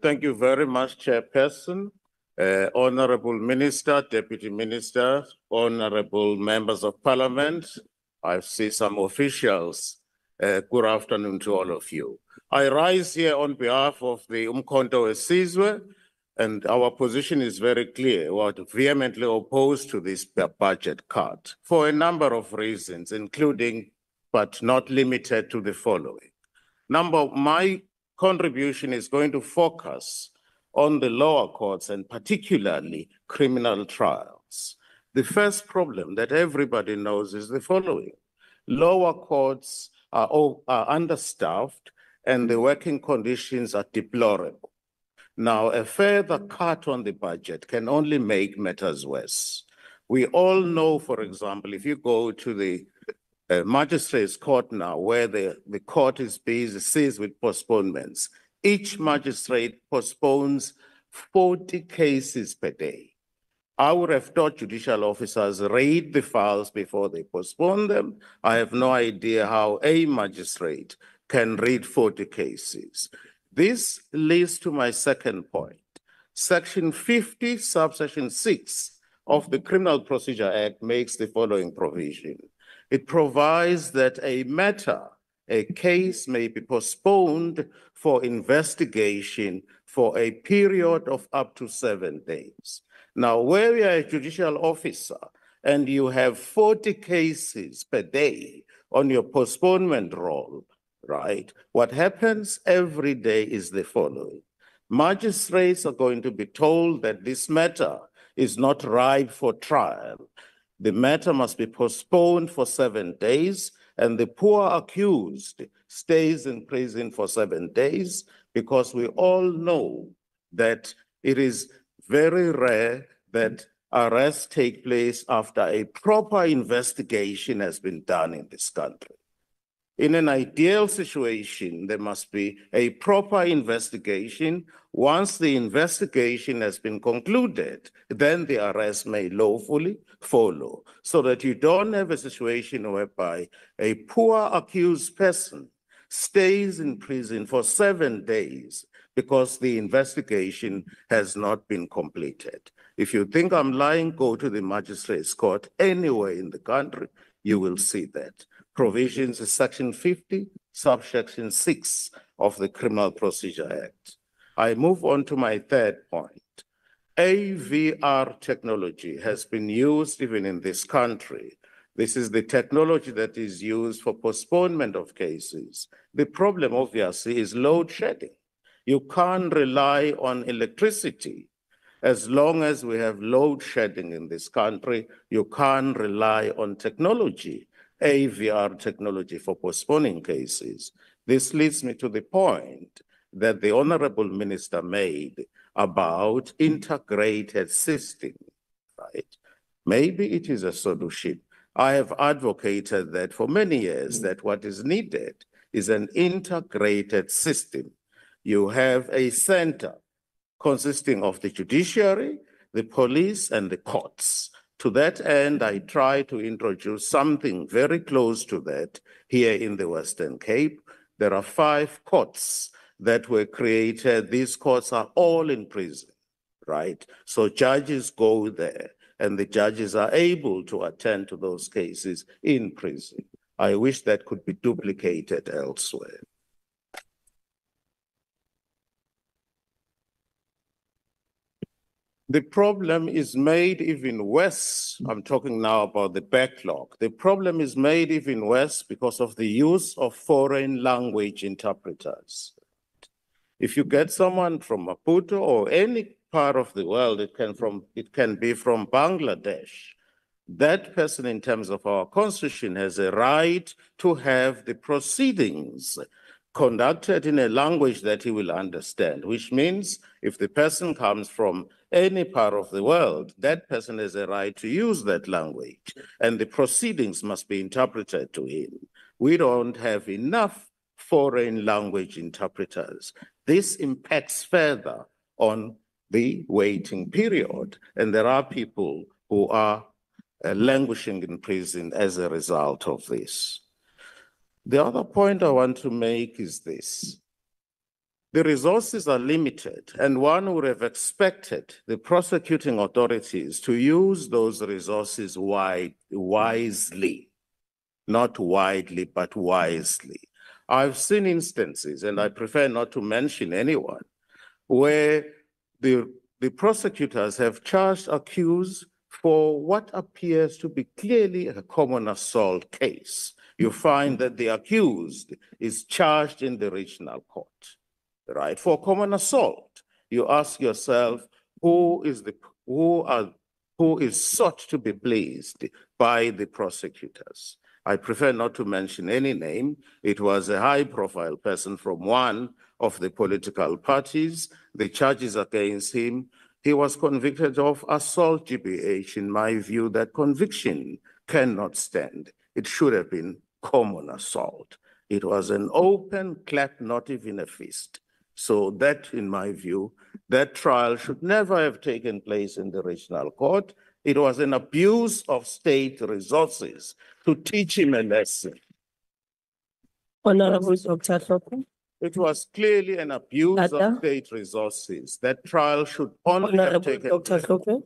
Thank you very much, Chairperson. Honorable Minister, Deputy Minister, Honorable Members of Parliament, I see some officials. Good afternoon to all of you. I rise here on behalf of the Umkhonto Wesizwe, and our position is very clear. We are vehemently opposed to this budget cut for a number of reasons, including, but not limited to the following. My contribution is going to focus on the lower courts and particularly criminal trials. The first problem that everybody knows is the following. Lower courts are understaffed and the working conditions are deplorable. Now, a further cut on the budget can only make matters worse. We all know, for example, if you go to the magistrate's court now, where the court is busy, seized with postponements, each magistrate postpones 40 cases per day. I would have thought judicial officers read the files before they postpone them. I have no idea how a magistrate can read 40 cases. This leads to my second point. Section 50, subsection 6 of the Criminal Procedure Act makes the following provision. It provides that a case may be postponed for investigation for a period of up to 7 days. Now, where you are a judicial officer and you have 40 cases per day on your postponement roll, right? What happens every day is the following. Magistrates are going to be told that this matter is not ripe for trial. The matter must be postponed for 7 days, and the poor accused stays in prison for 7 days, because we all know that it is very rare that arrests take place after a proper investigation has been done in this country. In an ideal situation, there must be a proper investigation. Once the investigation has been concluded, then the arrest may lawfully follow, so that you don't have a situation whereby a poor accused person stays in prison for 7 days because the investigation has not been completed. If you think I'm lying, go to the magistrate's court anywhere in the country, you will see that. Provisions is section 50, subsection 6 of the Criminal Procedure Act. I move on to my third point. AVR technology has been used even in this country. This is the technology that is used for postponement of cases. The problem, obviously, is load shedding. You can't rely on electricity. As long as we have load shedding in this country, you can't rely on technology, AVR technology, for postponing cases. This leads me to the point that the Honorable Minister made about integrated system, right? Maybe it is a solution. I have advocated that for many years, that what is needed is an integrated system. You have a center consisting of the judiciary, the police, and the courts. To that end, I try to introduce something very close to that here in the Western Cape. There are 5 courts that were created. These courts are all in prison, right? So judges go there, and the judges are able to attend to those cases in prison. I wish that could be duplicated elsewhere. The problem is made even worse. I'm talking now about the backlog. The problem is made even worse because of the use of foreign language interpreters. If you get someone from Maputo or any part of the world, it can be from Bangladesh, that person, in terms of our constitution, has a right to have the proceedings conducted in a language that he will understand, which means if the person comes from any part of the world, that person has a right to use that language, and the proceedings must be interpreted to him. We don't have enough foreign language interpreters. This impacts further on the waiting period, and there are people who are languishing in prison as a result of this. The other point I want to make is this. The resources are limited, and one would have expected the prosecuting authorities to use those resources wisely, not widely, but wisely. I've seen instances, and I prefer not to mention anyone, where the prosecutors have charged accused for what appears to be clearly a common assault case. You find that the accused is charged in the regional court. Right, for common assault, you ask yourself, who is sought to be pleased by the prosecutors? I prefer not to mention any name. It was a high-profile person from one of the political parties. The charges against him, he was convicted of assault GBH. In my view, that conviction cannot stand. It should have been common assault. It was an open clap, not even a fist. So that, in my view, that trial should never have taken place in the regional court. It was an abuse of state resources to teach him a lesson. Honorable Dr. Hlophe. It was clearly an abuse of state resources. That trial should only have Honorable taken Dr. Hlophe.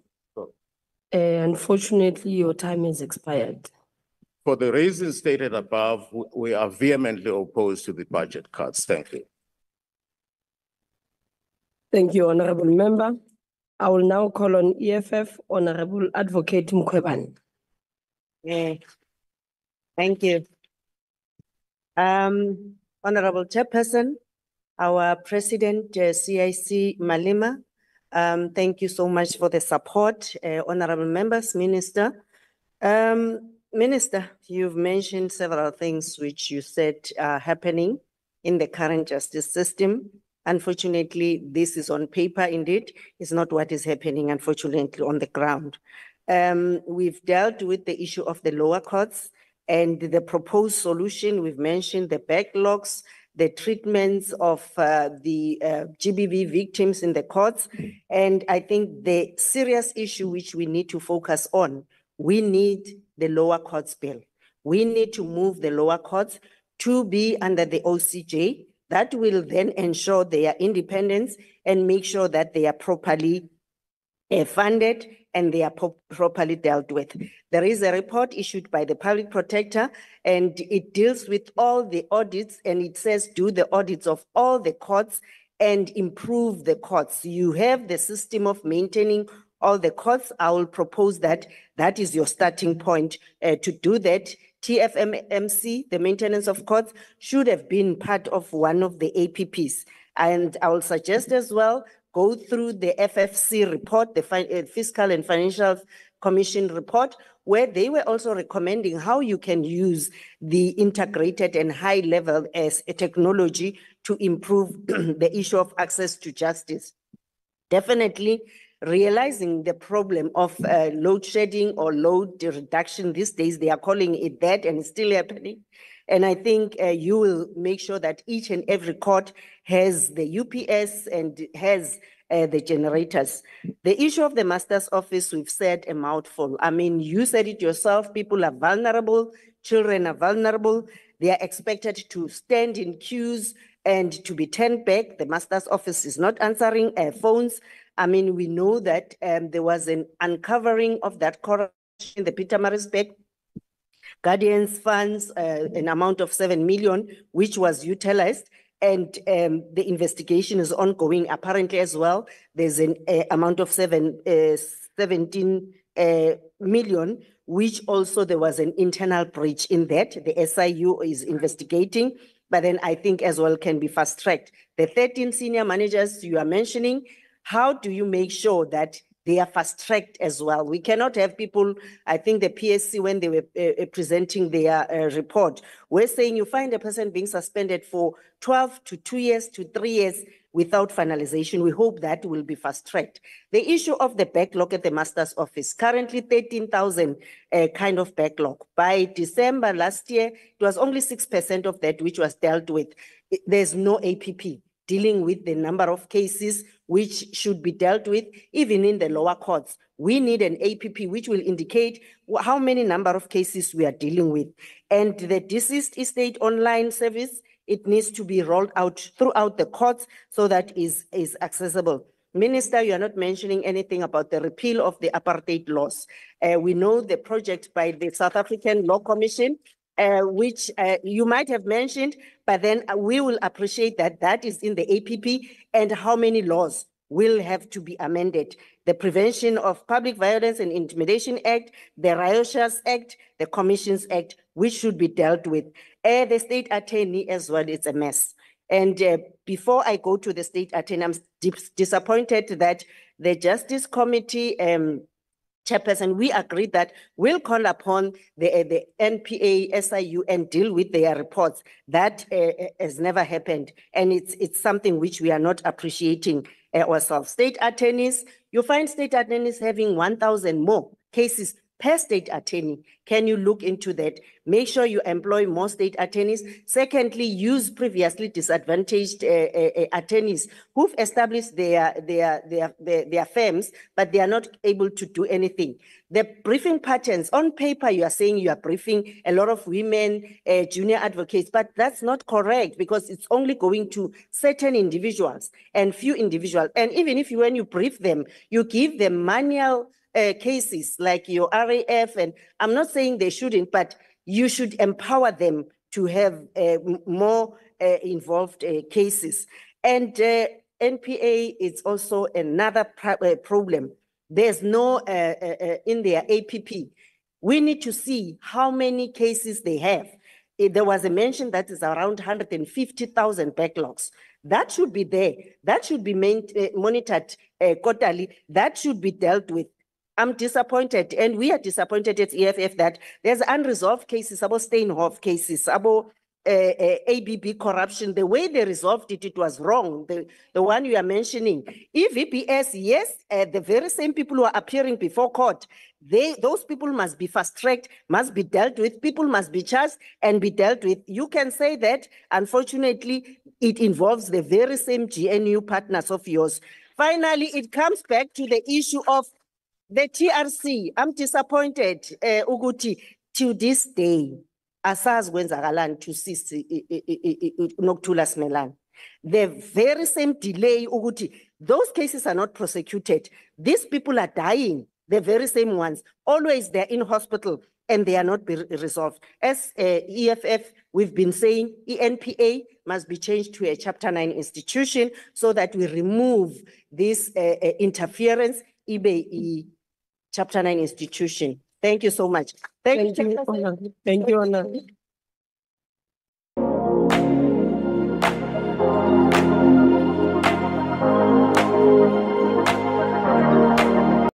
Unfortunately, your time has expired. For the reasons stated above, we are vehemently opposed to the budget cuts. Thank you. Thank you, Honorable Member. I will now call on EFF, Honorable Advocate Mkhwebane. Thank you. Honorable Chairperson, our President, CIC Malema, thank you so much for the support. Honorable members, Minister. Minister, you've mentioned several things which you said are happening in the current justice system. Unfortunately, this is on paper indeed. It's not what is happening, unfortunately, on the ground. We've dealt with the issue of the lower courts and the proposed solution. We've mentioned the backlogs, the treatments of the GBV victims in the courts. And I think the serious issue which we need to focus on, we need the lower courts bill. We need to move the lower courts to be under the OCJ. That will then ensure their independence and make sure that they are properly funded and they are properly dealt with. There is a report issued by the public protector and it deals with all the audits, and it says do the audits of all the courts and improve the courts. You have the system of maintaining all the courts. I will propose that that is your starting point to do that. TFMC, the maintenance of courts, should have been part of one of the APPs. And I will suggest as well, go through the FFC report, the Fiscal and Financial Commission report, where they were also recommending how you can use the integrated and high level as a technology to improve the issue of access to justice. Definitely, realizing the problem of load shedding or load reduction these days, they are calling it that, and it's still happening. And I think you will make sure that each and every court has the UPS and has the generators. The issue of the master's office, we've said a mouthful. I mean, you said it yourself, people are vulnerable, children are vulnerable. They are expected to stand in queues and to be turned back. The master's office is not answering phones. I mean, we know that there was an uncovering of that corruption in the Pietermaritzburg Guardians funds, an amount of 7 million, which was utilized, and the investigation is ongoing apparently as well. There's an amount of 17 million, which also there was an internal breach in that. The SIU is investigating, but then I think as well can be fast-tracked. The 13 senior managers you are mentioning, how do you make sure that they are fast-tracked as well? We cannot have people, I think the PSC, when they were presenting their report, were saying you find a person being suspended for 12 to 2 years to 3 years without finalization. We hope that will be fast-tracked. The issue of the backlog at the master's office, currently 13,000 kind of backlog. By December last year, it was only 6% of that which was dealt with. There's no APP dealing with the number of cases which should be dealt with, even in the lower courts. We need an APP which will indicate how many number of cases we are dealing with. And the deceased estate online service it needs to be rolled out throughout the courts so that is accessible. Minister, you are not mentioning anything about the repeal of the apartheid laws. We know the project by the South African Law Commission, which you might have mentioned, but then we will appreciate that that is in the APP and how many laws will have to be amended. The Prevention of Public Violence and Intimidation Act, the Riotous Act, the Commissions Act, which should be dealt with. The state attorney as well, it's a mess. And before I go to the state attorney, I'm disappointed that the Justice Committee chairperson, we agreed that we'll call upon the NPA, SIU and deal with their reports. That has never happened. And it's something which we are not appreciating ourselves. State attorneys, you find state attorneys having 1,000 more cases per state attorney. Can you look into that? Make sure you employ more state attorneys. Secondly, use previously disadvantaged attorneys who've established their firms, but they are not able to do anything. The briefing patterns, on paper, you are saying you are briefing a lot of women, junior advocates, but that's not correct because it's only going to certain individuals and few individuals. And even if when you brief them, you give them manual cases like your RAF, and I'm not saying they shouldn't, but you should empower them to have more involved cases. And NPA is also another problem. There's no, in their APP, we need to see how many cases they have. There was a mention that is around 150,000 backlogs. That should be there. That should be monitored quarterly. That should be dealt with. I'm disappointed, and we are disappointed at EFF that there's unresolved cases, about Hlophe cases, about ABB corruption. The way they resolved it, it was wrong. The one you are mentioning, EVPS, yes, the very same people who are appearing before court, those people must be fast-tracked, must be dealt with, people must be charged and be dealt with. You can say that, unfortunately, it involves the very same GNU partners of yours. Finally, it comes back to the issue of the TRC. I'm disappointed, Uguti, to this day, asaz kwenzakalan to sisi Nokuthula Simelane. The very same delay, Uguti, those cases are not prosecuted. These people are dying, the very same ones. Always they're in hospital and they are not resolved. As EFF, we've been saying ENPA must be changed to a Chapter 9 institution so that we remove this interference. Chapter 9 institution. Thank you so much. Thank you, Honor. Thank you, Honor.